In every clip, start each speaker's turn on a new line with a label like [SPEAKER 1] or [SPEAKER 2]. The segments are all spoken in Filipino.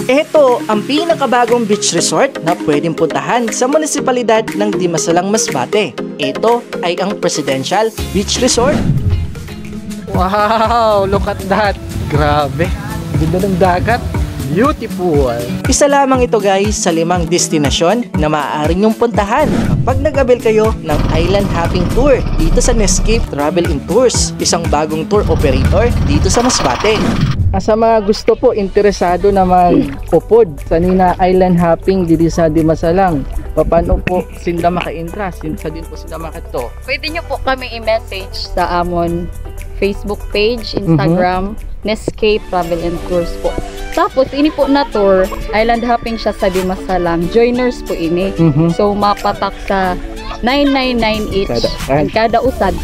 [SPEAKER 1] Ito ang pinakabagong beach resort na pwedeng puntahan sa munisipalidad ng Dimasalang, Masbate. Ito ay ang Presidential Beach Resort. Wow! Look at that! Grabe! Ganda ng dagat! Beautiful! Isa lamang ito guys sa 5 destinasyon na maaari nyong puntahan kapag nag-avail kayo ng Island Hopping Tour dito sa Nescape Travel and Tours, isang bagong tour operator dito sa Masbate. Sa mga gusto po, interesado na mag-upod sa Nina Island Hopping dito sa Dimasalang, paano po sinda maka-intra? Sinda din po sinda makato?
[SPEAKER 2] Pwede nyo po kami i-message sa amon Facebook page, Instagram, Nescape Travel and Tours po. Tapos, ini po na tour, island hopping siya sa Dimasalang. Joiners po ini. So, mapatak sa 999 each. Kada usad,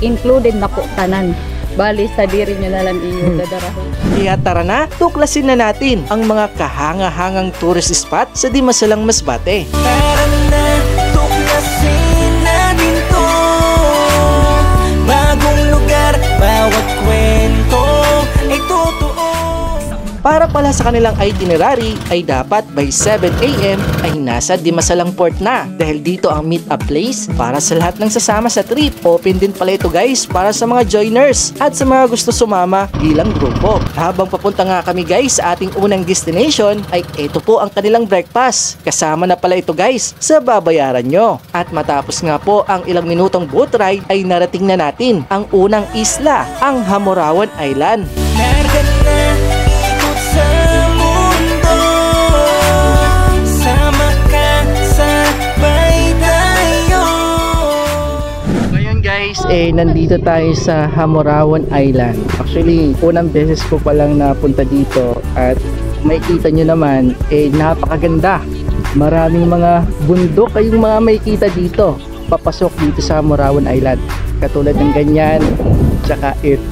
[SPEAKER 2] included na po tanan. Bali, sa diri nyo na lang inyo dadarahin.
[SPEAKER 1] Kaya tara na, tuklasin na natin ang mga kahanga-hangang tourist spot sa Dimasalang, Masbate.
[SPEAKER 3] Tara na, tuklasin natin to. Bagong lugar, bawat kwento ay totoo.
[SPEAKER 1] Para pala sa kanilang itinerary ay dapat by 7 AM ay nasa Dimasalang Port na dahil dito ang meet up place para sa lahat ng sasama sa trip. Open din pala ito guys para sa mga joiners at sa mga gusto sumama bilang grupo. Habang papunta nga kami guys sa ating unang destination ay ito po ang kanilang breakfast. Kasama na pala ito guys sa babayaran nyo. At matapos nga po ang ilang minutong boat ride ay narating na natin ang unang isla, ang Hamorawan Island.
[SPEAKER 3] Narga na sa mundo, sama ka, sabay tayo.
[SPEAKER 1] Ngayon guys, nandito tayo sa Hamorawan Island. Actually, unang beses ko palang napunta dito at makikita nyo naman, napakaganda. Maraming mga bundok kayong mga makikita dito papasok dito sa Hamorawan Island. Katulad ng ganyan, tsaka ito.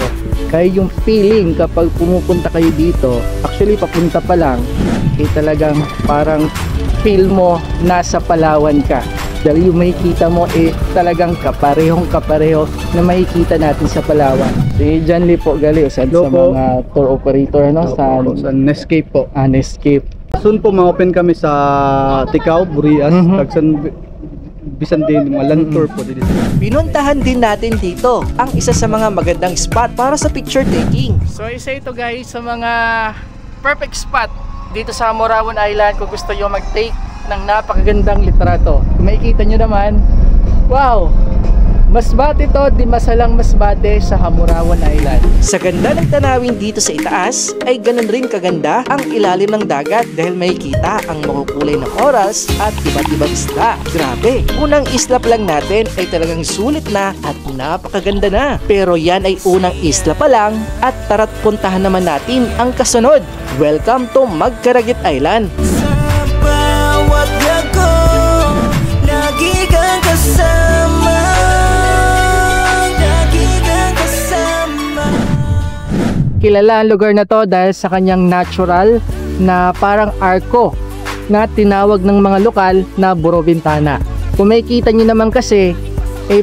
[SPEAKER 1] Kaya yung feeling kapag pumupunta kayo dito, actually papunta pa lang, talagang parang feel mo nasa Palawan ka. Dahil yung makikita mo talagang kapareho na makikita natin sa Palawan. Si John Lee po gali sa mga tour operator sa
[SPEAKER 4] Nescape po.
[SPEAKER 1] Nescape.
[SPEAKER 4] Soon po ma-open kami sa Ticao, Burias, Tagsan bisan din mga land tour po dito.
[SPEAKER 1] Pinuntahan din natin dito ang isa sa mga magandang spot para sa picture taking. So isa ito guys sa mga perfect spot dito sa Hamorawan Island kung gusto nyo mag-take ng napakagandang litrato. Kung makikita nyo naman, wow! Masbate to, Dimasalang Masbate sa Hamorawan Island. Sa ganda ng tanawin dito sa itaas, ay ganun rin kaganda ang ilalim ng dagat dahil makikita ang makukulay na corals at iba't ibang isla. Grabe! Unang isla pa lang natin ay talagang sulit na at napakaganda na. Pero yan ay unang isla pa lang at tara't puntahan naman natin ang kasunod. Welcome to Magkaragit Island.
[SPEAKER 3] Sa bawat yago, lagi kang kasama.
[SPEAKER 1] Kilala ang lugar na to dahil sa kanyang natural na parang arko na tinawag ng mga lokal na Burro Bintana. Kung makikita nyo naman kasi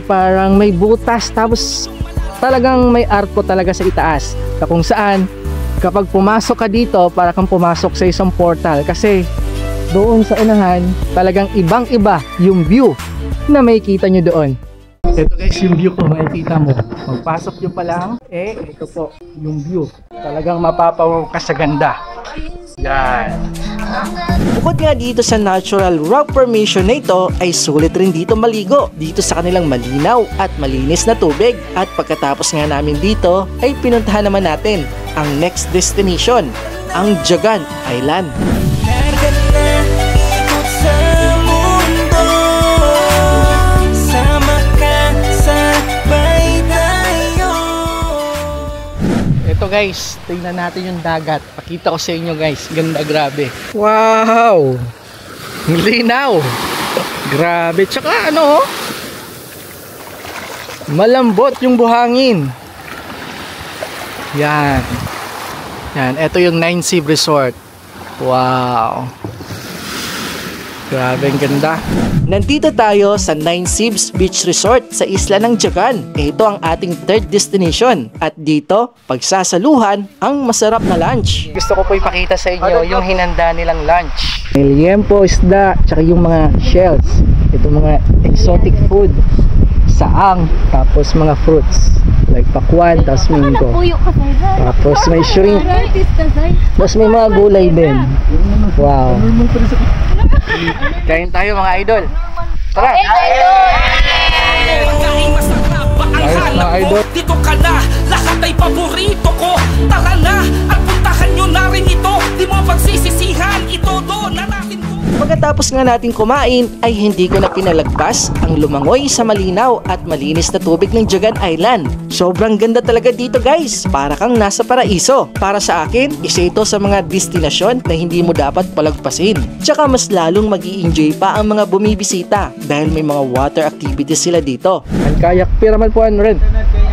[SPEAKER 1] parang may butas tapos talagang may arko talaga sa itaas na kung saan kapag pumasok ka dito para kang pumasok sa isang portal kasi doon sa unahan talagang ibang iba yung view na makikita nyo doon. Ito guys yung view ko, makikita mo. Magpasok nyo pa lang, ito po yung view. Talagang mapapawaw ka sa ganda. Yan. Bukod nga dito sa natural rock formation na ito, ay sulit rin dito maligo. Dito sa kanilang malinaw at malinis na tubig. At pagkatapos nga namin dito, ay pinuntahan naman natin ang next destination, ang Jagan Island.
[SPEAKER 3] Narga na ikot sa mundo, sama ka, sabay tayo.
[SPEAKER 1] Ito guys, tingnan natin yung dagat. Pakita ko sa inyo guys, ganda, grabe. Wow! Linaw! Grabe, tsaka ano, malambot yung buhangin. Yan. Yan, ito yung Nine Sea Resort. Wow! Grabe, ang ganda. Nandito tayo sa Nine Sibs Beach Resort sa isla ng Jagan. Ito ang ating third destination. At dito, pagsasaluhan ang masarap na lunch. Gusto ko po ipakita sa inyo yung hinanda nilang lunch. May liempo, isda, tsaka yung mga shells. Ito mga exotic food. Saang, tapos mga fruits. Like pakwan, tapos mango. Tapos may shrimp. Tapos may mga gulay din. Wow. Kain tayo mga idol. Tara! Ayos na idol.
[SPEAKER 3] Dito ka na, lahat ay paborito ko. Tara na, at puntahan nyo na rin ito. Di mo pagsisisihan, ito doon na natin ko.
[SPEAKER 1] Pagkatapos nga natin kumain ay hindi ko na pinalagpas ang lumangoy sa malinaw at malinis na tubig ng Jagan Island. Sobrang ganda talaga dito guys, para kang nasa paraiso. Para sa akin, isa ito sa mga destinasyon na hindi mo dapat palagpasin. Tsaka mas lalong mag-i-enjoy pa ang mga bumibisita dahil may mga water activities sila dito. Ang kayak pyramid po ang rent?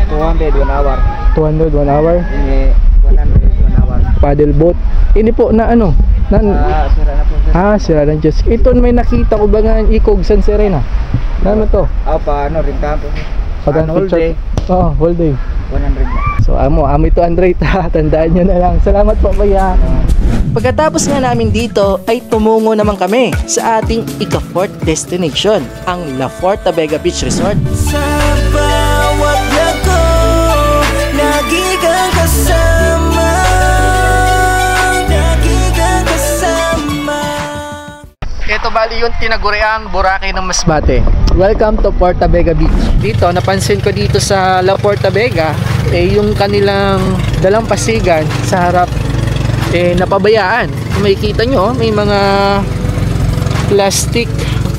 [SPEAKER 4] 200 1 hour.
[SPEAKER 1] 200 1 hour?
[SPEAKER 4] 100 1 hour.
[SPEAKER 1] Paddle boat? Ini po na ano?
[SPEAKER 4] Sira na po.
[SPEAKER 1] Sira ng jet ski. Ito may nakita ko ba nga ikog San Serena? Ano to?
[SPEAKER 4] Paano rin po?
[SPEAKER 1] Whole day. Oo, whole day.
[SPEAKER 4] 100 na.
[SPEAKER 1] So amo ito Andre, tandaan nyo na lang. Salamat po kuya. Pagkatapos nga namin dito ay tumungo naman kami sa ating ika-4th destination, ang La Forta Vega Beach Resort.
[SPEAKER 3] Sa bawat lago, lagi kang kasama. Lagi kang kasama.
[SPEAKER 1] Ito bali yung tinaguriang Boracay ng Masbate. Welcome to Forta Vega Beach. Dito, napansin ko dito sa La Forta Vega, yung kanilang dalampasigan sa harap, napabayaan. Kung makikita nyo, may mga plastic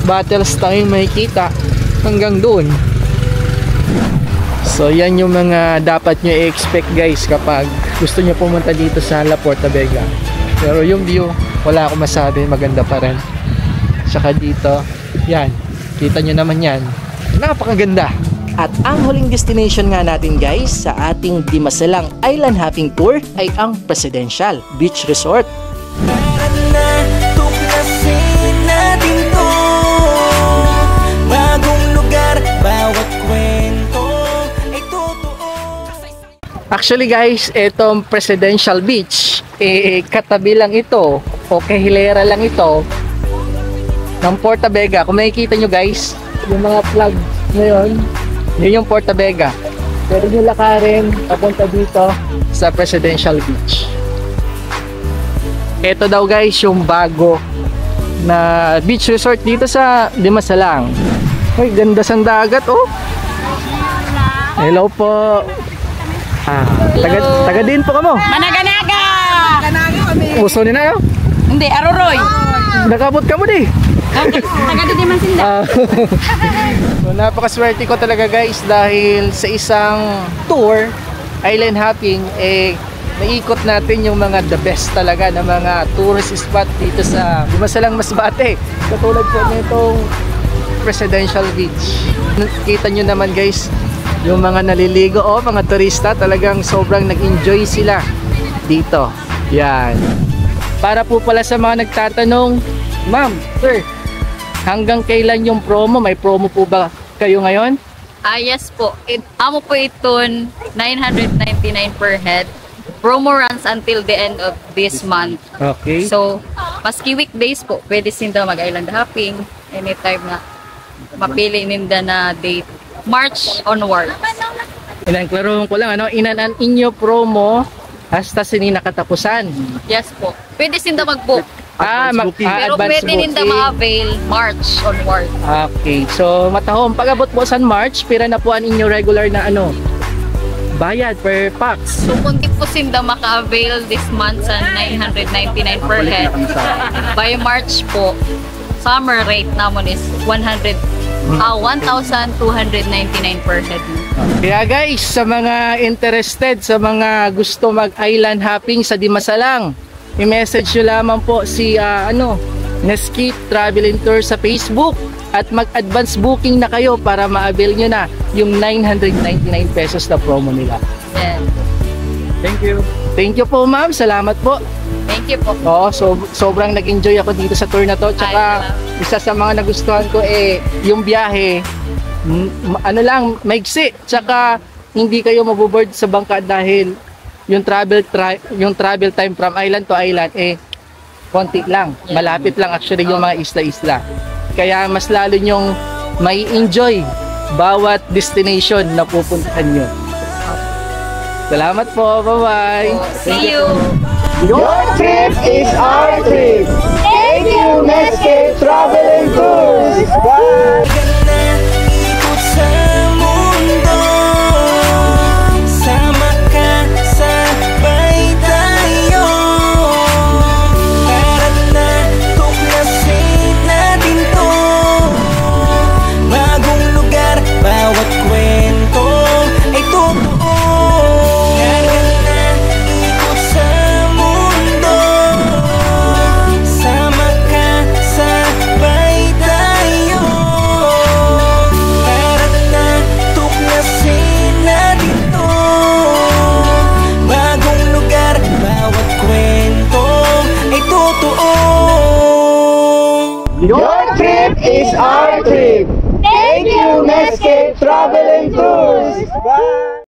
[SPEAKER 1] bottles tayong makikita hanggang doon. So, yan yung mga dapat nyo i-expect guys kapag gusto nyo pumunta dito sa La Forta Vega. Pero yung view, wala akong masabi, maganda pa rin. Saka dito, yan, kita nyo naman yan, napakaganda. At ang huling destination nga natin guys sa ating Dimasalang Island Hopping Tour ay ang Presidential Beach Resort.
[SPEAKER 3] Tara na, tuklasin natin to. Bagong lugar, bawat kwento ay totoo.
[SPEAKER 1] Actually guys, itong Presidential Beach, katabi lang ito o kahilera lang ito ng Forta Vega. Kung makikita nyo guys, yung mga flag ngayon, yun yung Forta Vega. Pwede nyo lakarin papunta dito sa Presidential Beach. Ito daw guys yung bago na beach resort dito sa Dimasalang. Uy, ganda sa dagat oh. Hello po. Taga din po kamo.
[SPEAKER 2] Managanaga!
[SPEAKER 1] Uso ni na yo?
[SPEAKER 2] Hindi, Aroroy.
[SPEAKER 1] Nakabot ka mo di.
[SPEAKER 2] Taga di man sinda.
[SPEAKER 1] So, napakaswerte ko talaga guys dahil sa isang tour, island hopping, naikot natin yung mga the best talaga na mga tourist spot dito sa Dimasalang Masbate. Katulad po nitong Presidential Beach. Kita nyo naman guys, yung mga naliligo o mga turista talagang sobrang nag-enjoy sila dito. Yan. Para po pala sa mga nagtatanong, ma'am, sir, hanggang kailan yung promo? May promo po ba kayo ngayon?
[SPEAKER 2] Yes po. Amo po iton 999 per head. Promo runs until the end of this month.
[SPEAKER 1] Okay.
[SPEAKER 2] So, maski weekdays po, pwede sinda mag-island hopping anytime na mapili ninda na date. March onward.
[SPEAKER 1] Inaklaroon ko lang, ano, inanan inyo promo hasta sini nakatapusan.
[SPEAKER 2] Yes po. Pwede sinda mag-book.
[SPEAKER 1] Pero
[SPEAKER 2] Pero pwede ninda ma-avail March onward.
[SPEAKER 1] Okay. So, matahong pag-abot po sa March, pira na po ang inyo regular na ano, bayad per pax.
[SPEAKER 2] So, kung di po sinda maka-avail this month sa 999 per head, by March po, summer rate namon is 1,299 per head.
[SPEAKER 1] Kaya guys, sa mga interested, sa mga gusto mag-island hopping sa Dimasalang, i-message nyo lamang po si Nescape Travel and Tour sa Facebook at mag-advance booking na kayo para ma-avail nyo na yung 999 pesos na promo nila.
[SPEAKER 2] Yeah.
[SPEAKER 1] Thank you. Thank you po ma'am, salamat po.
[SPEAKER 2] Thank Thank you po.
[SPEAKER 1] Oo, so sobrang nag-enjoy ako dito sa tour na to. Tsaka isa sa mga nagustuhan ko yung biyahe, ano lang, maigsi. Tsaka hindi kayo maboboard sa bangka dahil yung travel time from island to island konti lang. Malapit lang actually yung mga isla-isla. Kaya mas lalo nyong may enjoy bawat destination na pupuntahan nyo. Salamat po. Bye-bye.
[SPEAKER 2] See you.
[SPEAKER 1] Your trip is our trip. Thank you, Netscape Travel and Tours. Bye!
[SPEAKER 3] Ikot sa mundo, sama ka, sabay tayo. Tara't na, tuklasin natin to. Bagong lugar, bawat kwento ay totoo. Tara't na, ikot sa mundo, sama ka, sabay tayo. Tara't na, tuklasin natin to. Bagong lugar, bawat kwento ay totoo.
[SPEAKER 1] Your trip is our trip. Thank you, Netscape Travel and Tours. Bye!